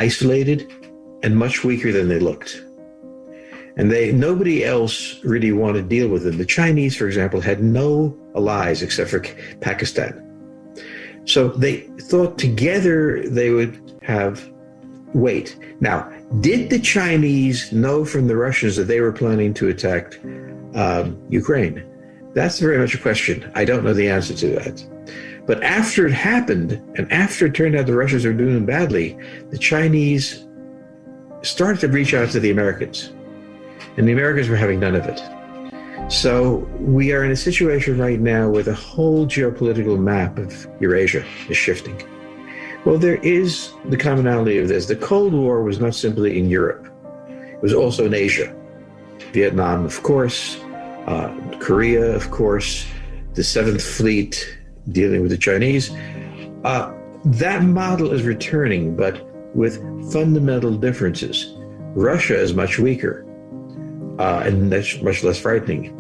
isolated, and much weaker than they looked. And nobody else really wanted to deal with them. The Chinese, for example, had no allies except for Pakistan. So they thought together they would have weight. Now, did the Chinese know from the Russians that they were planning to attack Ukraine? That's very much a question. I don't know the answer to that. But after it happened, and after it turned out the Russians were doing badly, the Chinese started to reach out to the Americans. And the Americans were having none of it. So we are in a situation right now where the whole geopolitical map of Eurasia is shifting. Well, there is the commonality of this. The Cold War was not simply in Europe. It was also in Asia. Vietnam, of course, Korea, of course, the Seventh Fleet dealing with the Chinese. That model is returning, but with fundamental differences. Russia is much weaker, and that's much less frightening.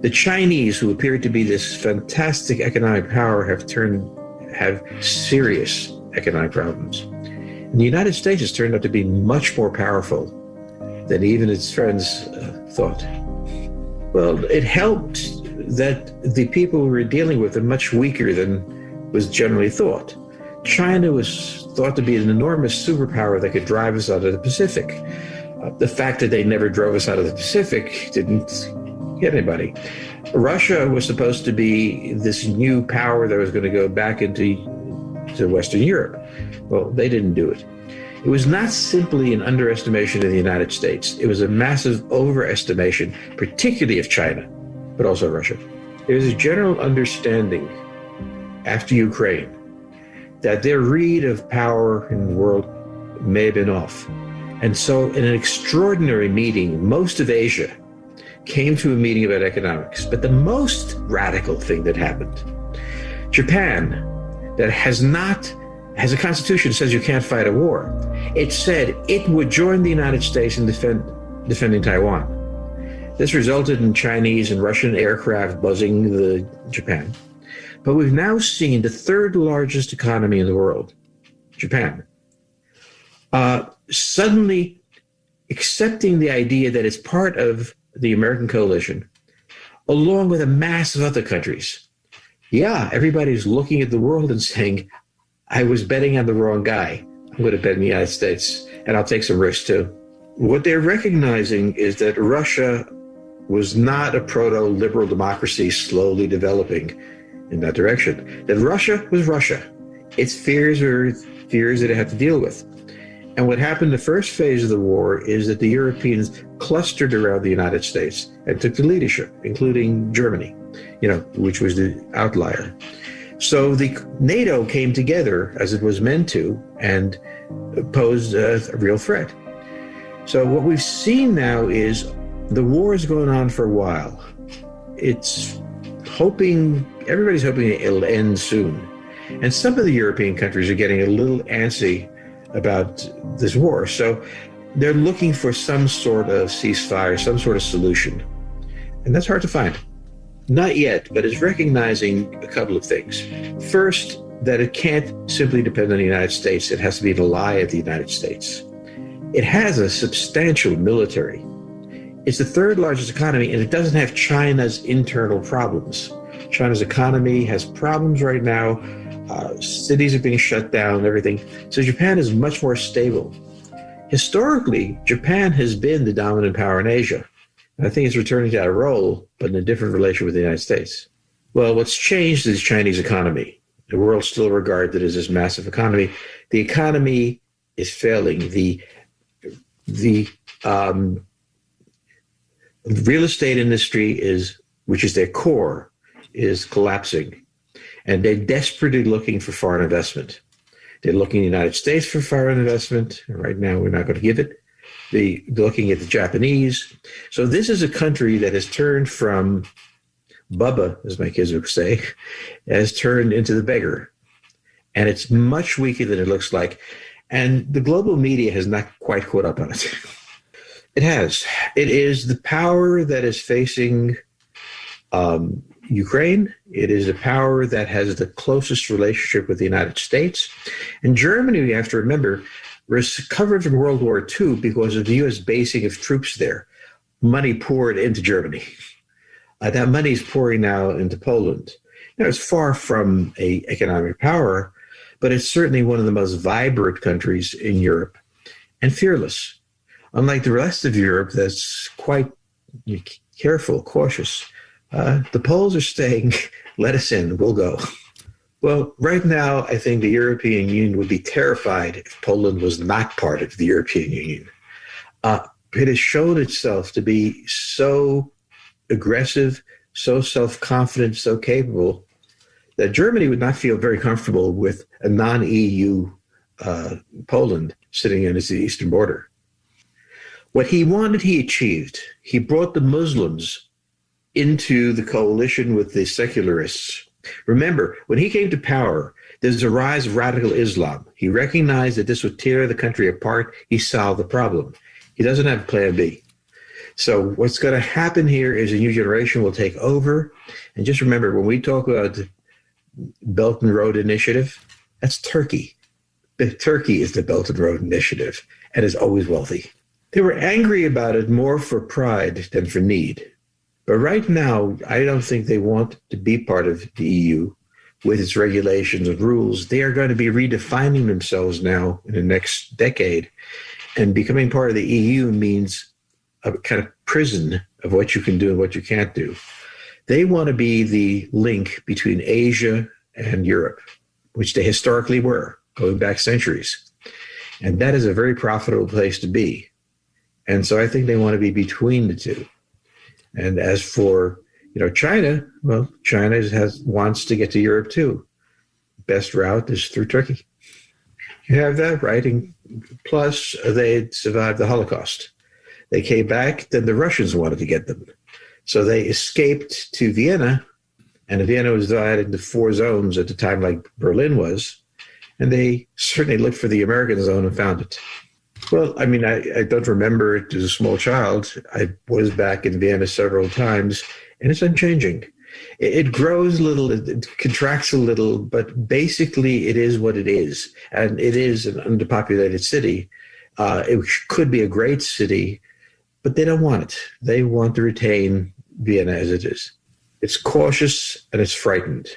The Chinese, who appear to be this fantastic economic power, have serious economic problems. And the United States has turned out to be much more powerful than even its friends thought. Well, it helped that the people we were dealing with are much weaker than was generally thought. China was thought to be an enormous superpower that could drive us out of the Pacific. The fact that they never drove us out of the Pacific didn't get anybody. Russia was supposed to be this new power that was going to go back into Western Europe. Well, they didn't do it. It was not simply an underestimation of the United States. It was a massive overestimation, particularly of China, but also Russia. There was a general understanding after Ukraine that their read of power in the world may have been off. And so in an extraordinary meeting, most of Asia came to a meeting about economics. But the most radical thing that happened, Japan, that has a constitution that says you can't fight a war. It said it would join the United States in defending Taiwan. This resulted in Chinese and Russian aircraft buzzing the Japan. But we've now seen the third largest economy in the world, Japan, suddenly accepting the idea that it's part of the American coalition, along with a mass of other countries. Yeah, everybody's looking at the world and saying, I was betting on the wrong guy. I'm going to bet in the United States, and I'll take some risks too. What they're recognizing is that Russia was not a proto-liberal democracy slowly developing in that direction. That Russia was Russia. Its fears were fears that it had to deal with. And what happened the first phase of the war is that the Europeans clustered around the United States and took the leadership, including Germany, which was the outlier. So the NATO came together as it was meant to and posed a real threat. So what we've seen now is the war is going on for a while. Everybody's hoping it'll end soon. And some of the European countries are getting a little antsy about this war. So they're looking for some sort of ceasefire, some sort of solution. And that's hard to find. Not yet, but it's recognizing a couple of things. First, that it can't simply depend on the United States. It has to be an ally of the United States. It has a substantial military. It's the third largest economy, and it doesn't have China's internal problems. China's economy has problems right now. Cities are being shut down and everything. So Japan is much more stable. Historically, Japan has been the dominant power in Asia. And I think it's returning to that role, but in a different relation with the United States. Well, what's changed is Chinese economy. The world still regarded it as this massive economy. The economy is failing. The real estate industry which is their core, is collapsing. And they're desperately looking for foreign investment. They're looking in the United States for foreign investment. Right now, we're not going to give it. They're looking at the Japanese. So this is a country that has turned from Bubba, as my kids would say, has turned into the beggar. And it's much weaker than it looks like. And the global media has not quite caught up on it. It has. It is the power that is facing Ukraine. It is a power that has the closest relationship with the United States. And Germany, we have to remember, recovered from World War II because of the U.S. basing of troops there. Money poured into Germany. That money is pouring now into Poland. It's far from an economic power, but it's certainly one of the most vibrant countries in Europe and fearless. Unlike the rest of Europe, that's quite careful, cautious. The Poles are saying, let us in, we'll go. Well, right now, I think the European Union would be terrified if Poland was not part of the European Union. It has shown itself to be so aggressive, so self-confident, so capable, that Germany would not feel very comfortable with a non-EU Poland sitting on its eastern border. What he wanted, he achieved. He brought the Muslims into the coalition with the secularists. Remember, when he came to power, there's a rise of radical Islam. He recognized that this would tear the country apart. He solved the problem. He doesn't have plan B. So what's going to happen here is a new generation will take over. And just remember, when we talk about the Belt and Road Initiative, that's Turkey. Turkey is the Belt and Road Initiative and is always wealthy. They were angry about it more for pride than for need. But right now, I don't think they want to be part of the EU with its regulations and rules. They are going to be redefining themselves now in the next decade. And becoming part of the EU means a kind of prison of what you can do and what you can't do. They want to be the link between Asia and Europe, which they historically were, going back centuries. And that is a very profitable place to be. And so I think they want to be between the two. And as for, China, well, China wants to get to Europe too. Best route is through Turkey. You have that, right? And plus, they survived the Holocaust. They came back, then the Russians wanted to get them. So they escaped to Vienna, and Vienna was divided into 4 zones at the time, like Berlin was. And they certainly looked for the American zone and found it. Well, I mean, I don't remember it as a small child. I was back in Vienna several times, and it's unchanging. It grows a little, it contracts a little, but basically it is what it is. And it is an underpopulated city. It could be a great city, but they don't want it. They want to retain Vienna as it is. It's cautious and it's frightened.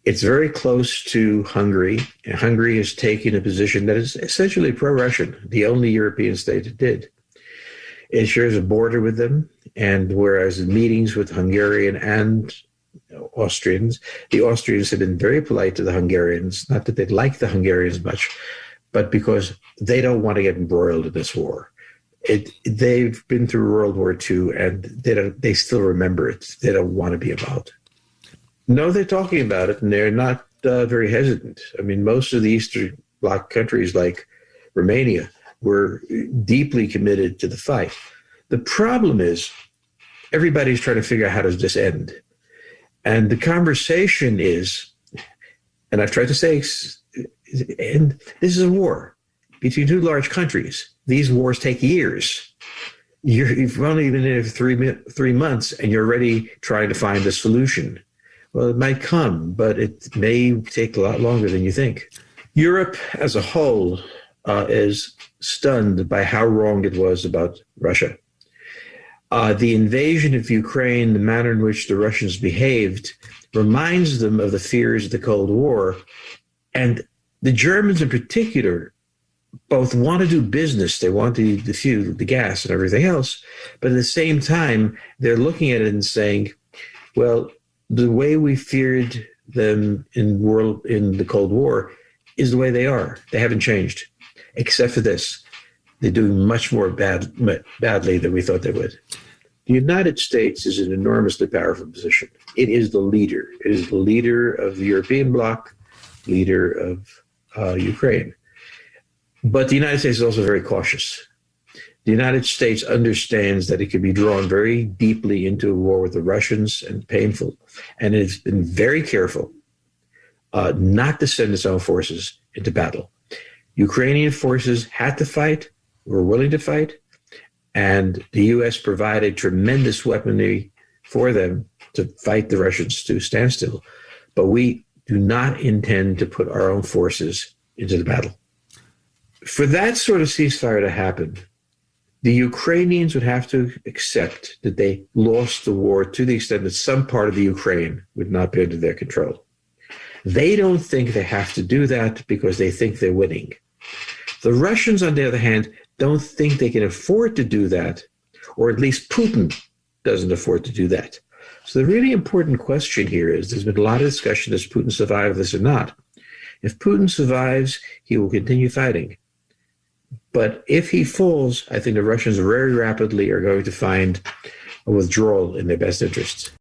It's very close to Hungary, and Hungary has taken a position that is essentially pro-Russian, the only European state that did. It shares a border with them, and whereas in meetings with Hungarian and Austrians, the Austrians have been very polite to the Hungarians, not that they like the Hungarians much, but because they don't want to get embroiled in this war. They've been through World War II, and they still remember it. They don't want to be involved. No, they're talking about it, and they're not very hesitant. I mean, most of the Eastern Bloc countries like Romania were deeply committed to the fight. The problem is everybody's trying to figure out how does this end. And the conversation is, and I've tried to say, and this is a war between 2 large countries. These wars take years. You've only been in it for 3 months, and you're already trying to find a solution. Well, it might come, but it may take a lot longer than you think. Europe as a whole is stunned by how wrong it was about Russia. The invasion of Ukraine, the manner in which the Russians behaved, reminds them of the fears of the Cold War. And the Germans in particular both want to do business. They want to defuse the gas and everything else. But at the same time, they're looking at it and saying, well, the way we feared them in the Cold War is the way they are. They haven't changed, except for this. They're doing much more badly than we thought they would. The United States is an enormously powerful position. It is the leader. It is the leader of the European bloc, leader of Ukraine. But the United States is also very cautious. The United States understands that it could be drawn very deeply into a war with the Russians and painful. And it's been very careful not to send its own forces into battle. Ukrainian forces had to fight, were willing to fight, and the U.S. provided tremendous weaponry for them to fight the Russians to stand still. But we do not intend to put our own forces into the battle. For that sort of ceasefire to happen, the Ukrainians would have to accept that they lost the war to the extent that some part of the Ukraine would not be under their control. They don't think they have to do that because they think they're winning. The Russians, on the other hand, don't think they can afford to do that, or at least Putin doesn't afford to do that. So the really important question here is, there's been a lot of discussion, does Putin survive this or not? If Putin survives, he will continue fighting. But if he falls, I think the Russians very rapidly are going to find a withdrawal in their best interests.